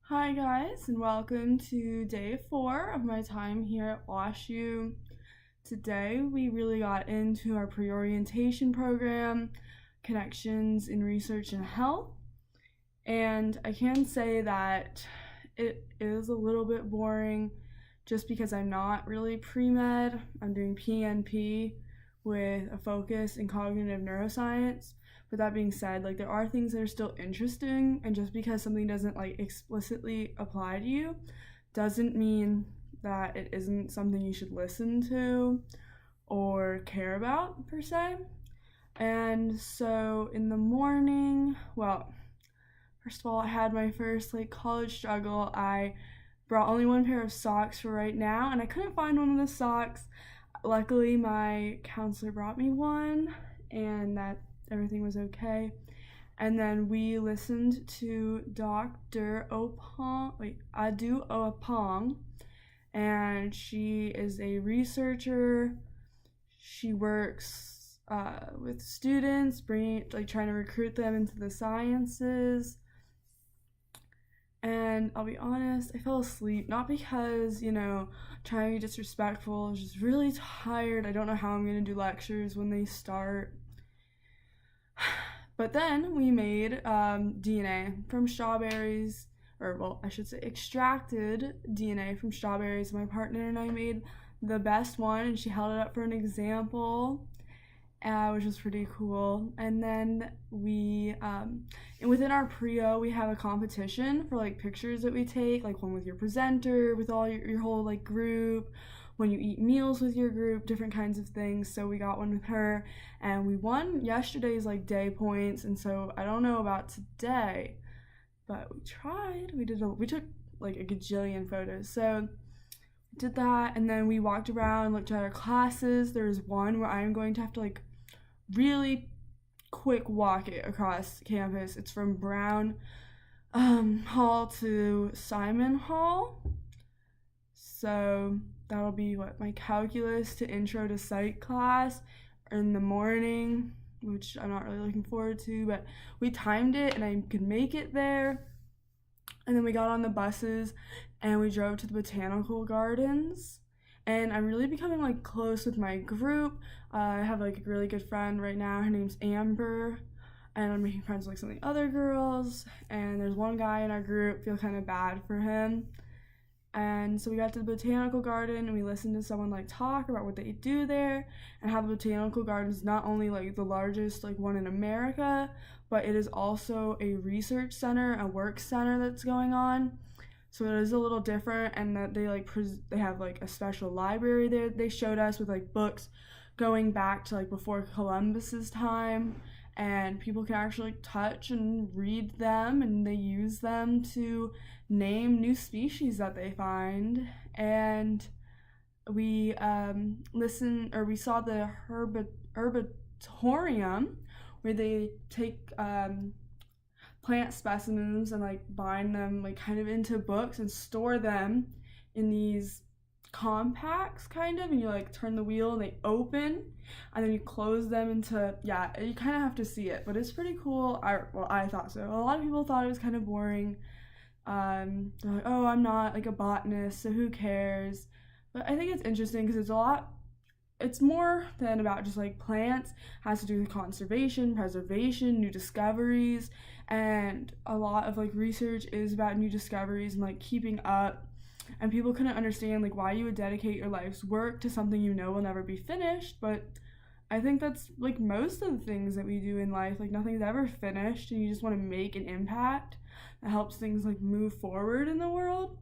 Hi guys, and welcome to day 4 of my time here at WashU. Today we really got into our pre-orientation program, connections in research and health, and I can say that it is a little bit boring just because I'm not really pre-med. I'm doing PNP with a focus in cognitive neuroscience. But that being said, there are things that are still interesting, and just because something doesn't explicitly apply to you doesn't mean that it isn't something you should listen to or care about per se. And so in the morning, well, first of all, I had my first college struggle. I brought only one pair of socks for right now, and I couldn't find one of the socks. Luckily, my counselor brought me one, and that everything was okay. And then we listened to Dr. Adu Opong, and she is a researcher. She works with students, trying to recruit them into the sciences. And I'll be honest, I fell asleep, not because, trying to be disrespectful. I was just really tired. I don't know how I'm going to do lectures when they start. But then we made DNA from strawberries, I should say extracted DNA from strawberries. My partner and I made the best one, and she held it up for an example, which was pretty cool. And then and within our Prio, we have a competition for pictures that we take, one with your presenter, with all your whole group, when you eat meals with your group, different kinds of things. So we got one with her, and we won yesterday's day points. And so I don't know about today, but we tried. We took a gajillion photos. So we did that, and then we walked around, looked at our classes. There's one where I'm going to have to really quick walk it across campus. It's from Brown Hall to Simon Hall. So that'll be my calculus to intro to psych class in the morning, which I'm not really looking forward to, but we timed it and I could make it there. And then we got on the buses and we drove to the botanical gardens. And I'm really becoming close with my group. I have a really good friend right now. Her name's Amber, and I'm making friends with some of the other girls. And there's one guy in our group. Feel kind of bad for him. And so we got to the botanical garden and we listened to someone talk about what they do there, and how the botanical garden is not only the largest one in America, but it is also a research center, a work center that's going on. So it is a little different, and that they have a special library there they showed us with books going back to before Columbus's time, and people can actually touch and read them, and they use them to name new species that they find. And we we saw the herbatorium, where they take plant specimens and bind them kind of into books and store them in these compacts and you turn the wheel and they open, and then you close them into, you kind of have to see it, but it's pretty cool. I thought so. A lot of people thought it was kind of boring. They're like, oh, I'm not a botanist, so who cares? But I think it's interesting because it's more than about just plants. It has to do with conservation, preservation, new discoveries, and a lot of research is about new discoveries and keeping up. And people couldn't understand why you would dedicate your life's work to something you know will never be finished. But I think that's most of the things that we do in life. Nothing's ever finished, and you just want to make an impact that helps things move forward in the world.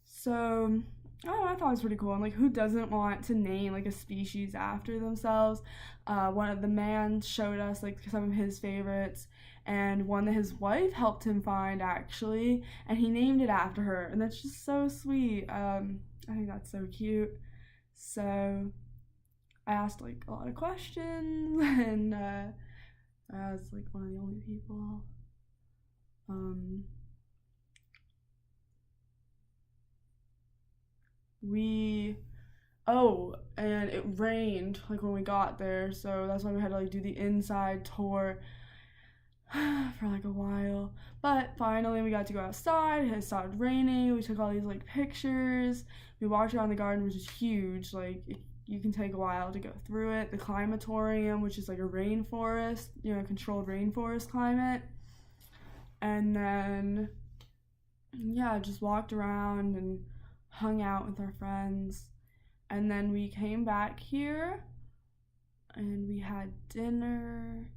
So I thought it was pretty cool. And who doesn't want to name a species after themselves? One of the man showed us some of his favorites, and one that his wife helped him find actually, and he named it after her, and that's just so sweet. I think that's so cute. So I asked a lot of questions, and I was one of the only people. And it rained when we got there, so that's why we had to do the inside tour. for like a while. But finally we got to go outside. It started raining. We took all these like pictures. We walked around the garden, which is huge. Like you can take a while to go through it. The climatorium, which is like a rainforest, controlled rainforest climate. And then yeah, just walked around and hung out with our friends. And then we came back here and we had dinner.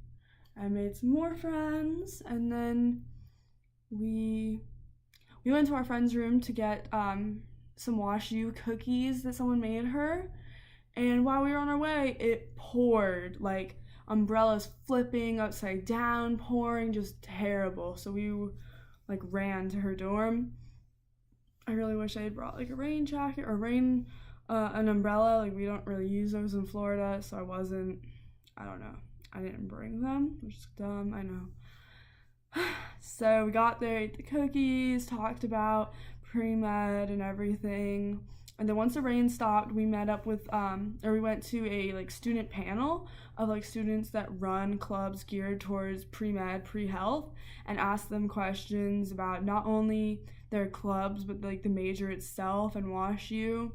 I made some more friends, and then we went to our friend's room to get some WashU cookies that someone made her. And while we were on our way, it poured, like umbrellas flipping upside down, pouring, just terrible. So we like ran to her dorm. I really wish I had brought like a rain jacket or an umbrella. Like we don't really use those in Florida, so I don't know. I didn't bring them, which is dumb, I know. So we got there, ate the cookies, talked about pre-med and everything. And then once the rain stopped, we met up with, we went to a like student panel of like students that run clubs geared towards pre-med, pre-health, and asked them questions about not only their clubs, but like the major itself and WashU.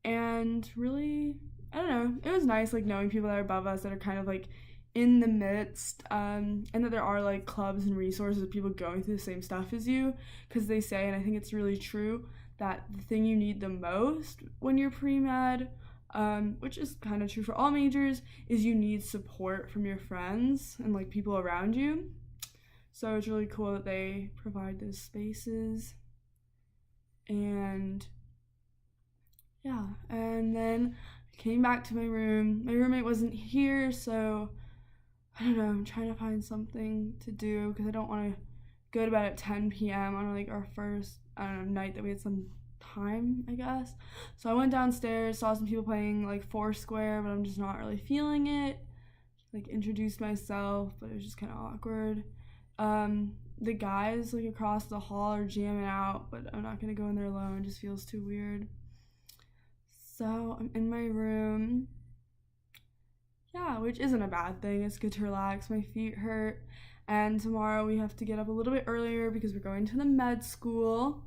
And really, I don't know, it was nice like knowing people that are above us that are kind of like in the midst, and that there are like clubs and resources of people going through the same stuff as you, because they say, and I think it's really true, that the thing you need the most when you're pre-med, which is kind of true for all majors, is you need support from your friends and like people around you. So it's really cool that they provide those spaces. And yeah, and then I came back to my room. My roommate wasn't here, so I don't know, I'm trying to find something to do because I don't want to go to bed at 10 p.m. on like our first, I don't know, night that we had some time, I guess. So I went downstairs, saw some people playing like Foursquare, but I'm just not really feeling it. Like introduced myself, but it was just kind of awkward. The guys like across the hall are jamming out, but I'm not gonna go in there alone. It just feels too weird. So I'm in my room. Yeah, which isn't a bad thing. It's good to relax. My feet hurt. And tomorrow we have to get up a little bit earlier because we're going to the med school.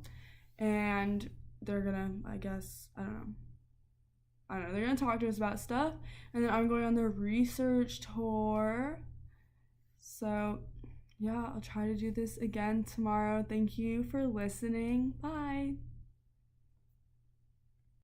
And they're gonna, I guess, I don't know, they're gonna talk to us about stuff. And then I'm going on the research tour. So yeah, I'll try to do this again tomorrow. Thank you for listening. Bye.